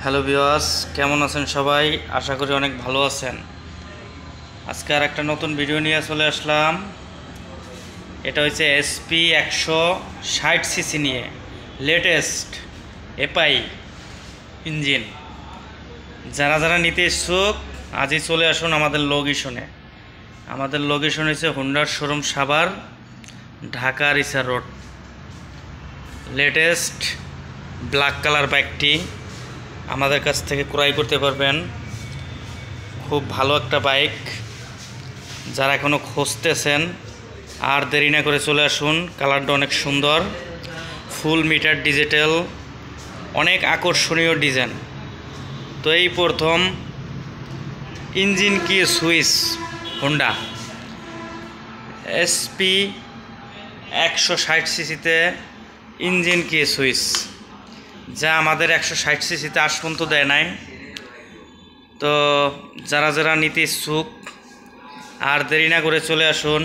Hello viewers, কেমন আছেন সবাই? আশা করি অনেক ভালো আছেন। আজকে আর একটা নতুন ভিডিও নিয়ে চলে আসলাম। এটা হচ্ছে এসপি 160 সিসি নিয়ে লেটেস্ট এপাই ইঞ্জিন। যারা যারা নিতে ইচ্ছুক আজই চলে আসুন আমাদের লোকেশনে। আমাদের লোকেশন হচ্ছে হোন্ডার শোরুম সাভার, ঢাকা রিসার রোড। লেটেস্ট ব্ল্যাক কালার বাইকটি আমাদের কাছ থেকে ক্রয় করতে পারবেন। খুব ভালো একটা বাইক। যারা এখনও খুঁজতেছেন আর দেরি না করে চলে আসুন। কালারটা অনেক সুন্দর, ফুল মিটার ডিজিটাল, অনেক আকর্ষণীয় ডিজাইন। তো এই প্রথম ইঞ্জিন কি সুইচ হোন্ডা এসপি 160 সিসিতে ইঞ্জিন কি সুইচ, যা আমাদের 160 সিসিতে আজ পর্যন্ত দেয় নাই। তো যারা যারা নিতে ইচ্ছুক আর দেরি না করে চলে আসুন।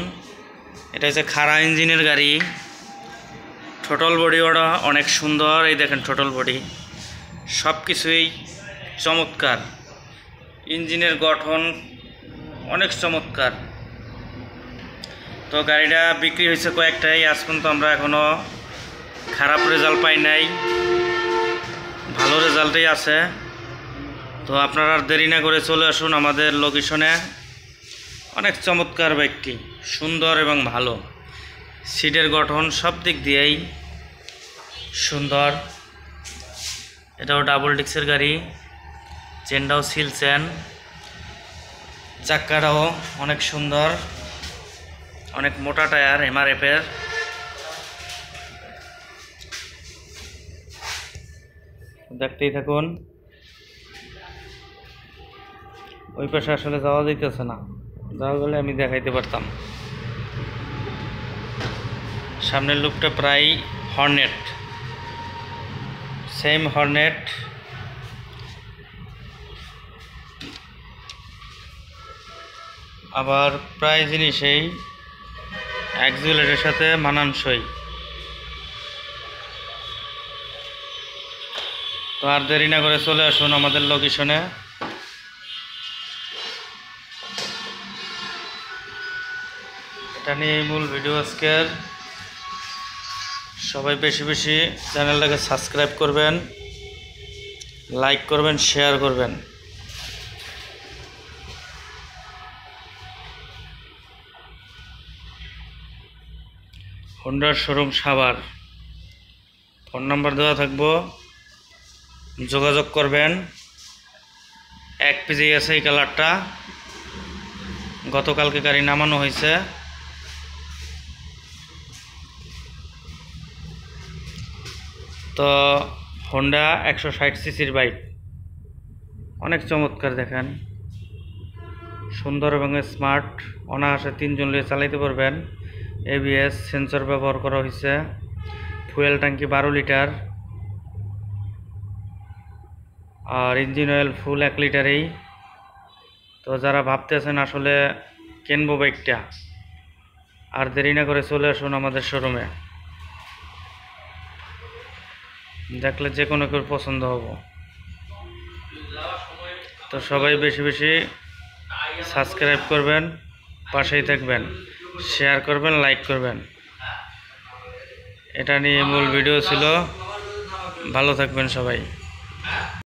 এটা হচ্ছে খাড়া ইঞ্জিনের গাড়ি। টোটাল বডি ওটা অনেক সুন্দর। এই দেখেন টোটাল বডি, সব কিছুই চমৎকার। ইঞ্জিনের গঠন অনেক চমৎকার। তো গাড়িটা বিক্রি হয়েছে কয়েকটাই, আজ পর্যন্ত আমরা এখনও খারাপ রেজাল্ট পাই নাই, ভালো রেজাল্টই আছে। তো আপনারা আর দেরি না করে চলে আসুন আমাদের লোকেশনে। অনেক চমৎকার বাইকটি, সুন্দর এবং ভালো। সিটের গঠন সব দিক দিয়েই সুন্দর। এটাও ডাবল ডিস্কের গাড়ি, চেনটাও সিল চেন, চাক্কাটাও অনেক সুন্দর, অনেক মোটা টায়ার এমআরএফের। দেখতেই থাকুন। ওই পাশে আসলে যাওয়া যাইতেছে না, যাওয়া গেলে আমি দেখাইতে পারতাম। সামনের লুকটা প্রায় হর্নেট, সেম হর্নেট। আবার প্রায় জিনিসেই অ্যাক্সিলারেটের সাথে মানানসই। তো আর দেরি না করে চলে আসুন আমাদের লোকেশনে। এটা নিয়ে মূল ভিডিও আজকের। সবাই বেশি বেশি চ্যানেলটাকে সাবস্ক্রাইব করবেন, লাইক করবেন, শেয়ার করবেন। হোন্ডার শোরুম সাভার, ফোন নাম্বার দেওয়া থাকবো, যোগাযোগ করবেন। এক পেজেই আছে এই কালারটা, গতকালকে গাড়ি নামানো হয়েছে। তো হোন্ডা 160 সিসির বাইক অনেক চমৎকার। দেখেন সুন্দর এবং স্মার্ট। অনায়াসে 3 জন নিয়ে চালাইতে পারবেন। এবিএস সেন্সর ব্যবহার করা হয়েছে। ফুয়েল ট্যাঙ্কি 12 লিটার, আর ইঞ্জিন অয়েল ফুল 1 লিটারেই। তো যারা ভাবতেছেন আসলে কিনবো বাইকটা, আর দেরি না করে চলে আসুন আমাদের শোরুমে। দেখলে যে কোনো কেউ পছন্দ হবো। তো সবাই বেশি বেশি সাবস্ক্রাইব করবেন, পাশেই থাকবেন, শেয়ার করবেন, লাইক করবেন। এটা নিয়ে মূল ভিডিও ছিল। ভালো থাকবেন সবাই।